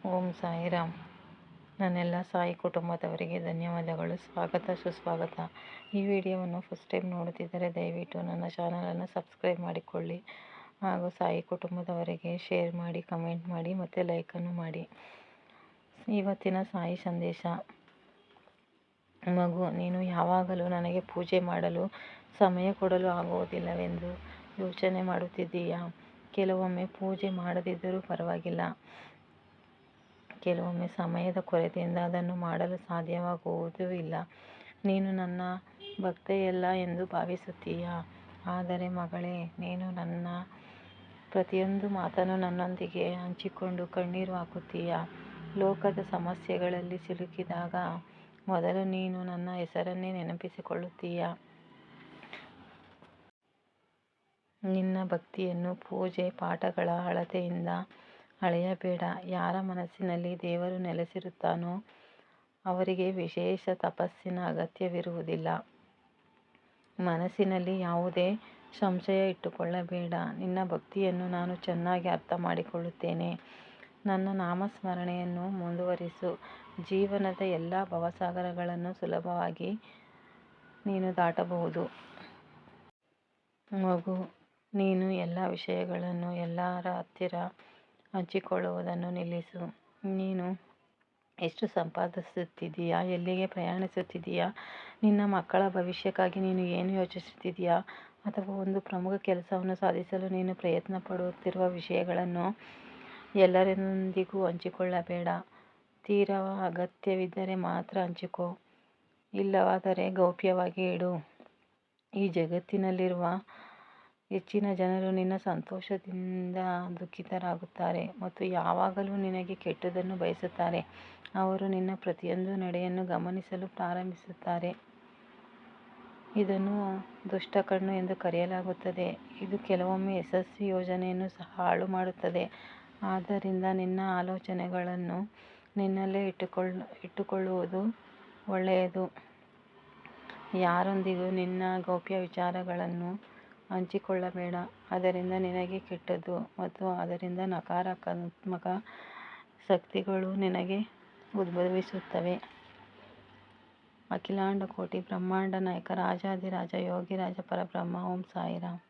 ಓಂ ಸಾಯಿರಾಮ್. ನನ್ನೆಲ್ಲ ಸಾಯಿ ಕುಟುಂಬದವರಿಗೆ ಧನ್ಯವಾದಗಳು. ಸ್ವಾಗತ ಸುಸ್ವಾಗತ. ಈ ವಿಡಿಯೋವನ್ನು ಫಸ್ಟ್ ಟೈಮ್ ನೋಡುತ್ತಿದ್ದರೆ ದಯವಿಟ್ಟು ನನ್ನ ಚಾನಲನ್ನು ಸಬ್ಸ್ಕ್ರೈಬ್ ಮಾಡಿಕೊಳ್ಳಿ ಹಾಗೂ ಸಾಯಿ ಕುಟುಂಬದವರಿಗೆ ಶೇರ್ ಮಾಡಿ, ಕಮೆಂಟ್ ಮಾಡಿ ಮತ್ತು ಲೈಕನ್ನು ಮಾಡಿ. ಇವತ್ತಿನ ಸಾಯಿ ಸಂದೇಶ: ಮಗು, ನೀನು ಯಾವಾಗಲೂ ನನಗೆ ಪೂಜೆ ಮಾಡಲು ಸಮಯ ಕೊಡಲು ಆಗುವುದಿಲ್ಲವೆಂದು ಯೋಚನೆ ಮಾಡುತ್ತಿದ್ದೀಯಾ? ಕೆಲವೊಮ್ಮೆ ಪೂಜೆ ಮಾಡದಿದ್ದರೂ ಪರವಾಗಿಲ್ಲ. ಕೆಲವೊಮ್ಮೆ ಸಮಯದ ಕೊರತೆಯಿಂದ ಅದನ್ನು ಮಾಡಲು ಸಾಧ್ಯವಾಗುವುದೂ ಇಲ್ಲ. ನೀನು ನನ್ನ ಭಕ್ತೆಯಲ್ಲ ಎಂದು ಭಾವಿಸುತ್ತೀಯಾ? ಆದರೆ ಮಗಳೇ, ನೀನು ನನ್ನ ಪ್ರತಿಯೊಂದು ಮಾತನ್ನು ನನ್ನೊಂದಿಗೆ ಹಂಚಿಕೊಂಡು ಕಣ್ಣೀರು ಹಾಕುತ್ತೀಯಾ? ಲೋಕದ ಸಮಸ್ಯೆಗಳಲ್ಲಿ ಸಿಲುಕಿದಾಗ ಮೊದಲು ನೀನು ನನ್ನ ಹೆಸರನ್ನೇ ನೆನಪಿಸಿಕೊಳ್ಳುತ್ತೀಯಾ? ನಿನ್ನ ಭಕ್ತಿಯನ್ನು ಪೂಜೆ ಪಾಠಗಳ ಅಳತೆಯಿಂದ ಅಳೆಯಬೇಡ. ಯಾರ ಮನಸ್ಸಿನಲ್ಲಿ ದೇವರು ನೆಲೆಸಿರುತ್ತಾನೋ ಅವರಿಗೆ ವಿಶೇಷ ತಪಸ್ಸಿನ ಅಗತ್ಯವಿರುವುದಿಲ್ಲ. ಮನಸ್ಸಿನಲ್ಲಿ ಯಾವುದೇ ಸಂಶಯ ಇಟ್ಟುಕೊಳ್ಳಬೇಡ. ನಿನ್ನ ಭಕ್ತಿಯನ್ನು ನಾನು ಚೆನ್ನಾಗಿ ಅರ್ಥ ಮಾಡಿಕೊಳ್ಳುತ್ತೇನೆ. ನನ್ನ ನಾಮಸ್ಮರಣೆಯನ್ನು ಮುಂದುವರಿಸು. ಜೀವನದ ಎಲ್ಲ ಭವಸಾಗರಗಳನ್ನು ಸುಲಭವಾಗಿ ನೀನು ದಾಟಬಹುದು. ಮಗು, ನೀನು ಎಲ್ಲ ವಿಷಯಗಳನ್ನು ಎಲ್ಲರ ಹತ್ತಿರ ಹಂಚಿಕೊಳ್ಳುವುದನ್ನು ನಿಲ್ಲಿಸು. ನೀನು ಎಷ್ಟು ಸಂಪಾದಿಸುತ್ತಿದ್ದೀಯಾ? ಎಲ್ಲಿಗೆ ಪ್ರಯಾಣಿಸುತ್ತಿದ್ದೀಯಾ? ನಿನ್ನ ಮಕ್ಕಳ ಭವಿಷ್ಯಕ್ಕಾಗಿ ನೀನು ಏನು ಯೋಚಿಸುತ್ತಿದ್ದೀಯಾ? ಅಥವಾ ಒಂದು ಪ್ರಮುಖ ಕೆಲಸವನ್ನು ಸಾಧಿಸಲು ನೀನು ಪ್ರಯತ್ನ ಪಡುತ್ತಿರುವ ವಿಷಯಗಳನ್ನು ಎಲ್ಲರೊಂದಿಗೂ ಹಂಚಿಕೊಳ್ಳಬೇಡ. ತೀರಾ ಅಗತ್ಯವಿದ್ದರೆ ಮಾತ್ರ ಹಂಚಿಕೋ, ಇಲ್ಲವಾದರೆ ಗೌಪ್ಯವಾಗಿ ಇಡು. ಈ ಜಗತ್ತಿನಲ್ಲಿರುವ ಹೆಚ್ಚಿನ ಜನರು ನಿನ್ನ ಸಂತೋಷದಿಂದ ದುಃಖಿತರಾಗುತ್ತಾರೆ ಮತ್ತು ಯಾವಾಗಲೂ ನಿನಗೆ ಕೆಟ್ಟದ್ದನ್ನು ಬಯಸುತ್ತಾರೆ. ಅವರು ನಿನ್ನ ಪ್ರತಿಯೊಂದು ನಡೆಯನ್ನು ಗಮನಿಸಲು ಪ್ರಾರಂಭಿಸುತ್ತಾರೆ. ಇದನ್ನು ದುಷ್ಟ ಕಣ್ಣು ಎಂದು ಕರೆಯಲಾಗುತ್ತದೆ. ಇದು ಕೆಲವೊಮ್ಮೆ ಯಶಸ್ವಿ ಯೋಜನೆಯನ್ನು ಸಹ ಹಾಳು ಮಾಡುತ್ತದೆ. ಆದ್ದರಿಂದ ನಿನ್ನ ಆಲೋಚನೆಗಳನ್ನು ನಿನ್ನಲ್ಲೇ ಇಟ್ಟುಕೊಳ್ಳುವುದು ಒಳ್ಳೆಯದು. ಯಾರೊಂದಿಗೂ ನಿನ್ನ ಗೌಪ್ಯ ವಿಚಾರಗಳನ್ನು ಹಂಚಿಕೊಳ್ಳಬೇಡ. ಅದರಿಂದ ನಿನಗೆ ಕೆಟ್ಟದ್ದು ಮತ್ತು ಅದರಿಂದ ನಕಾರಾತ್ಮಕ ಶಕ್ತಿಗಳು ನಿನಗೆ ಉದ್ಭವಿಸುತ್ತವೆ. ಅಖಿಲಾಂಡ ಕೋಟಿ ಬ್ರಹ್ಮಾಂಡ ನಾಯಕ ರಾಜಾಧಿರಾಜ ಯೋಗಿರಾಜ ಪರಬ್ರಹ್ಮ. ಓಂ ಸಾಯಿರಾಮ್.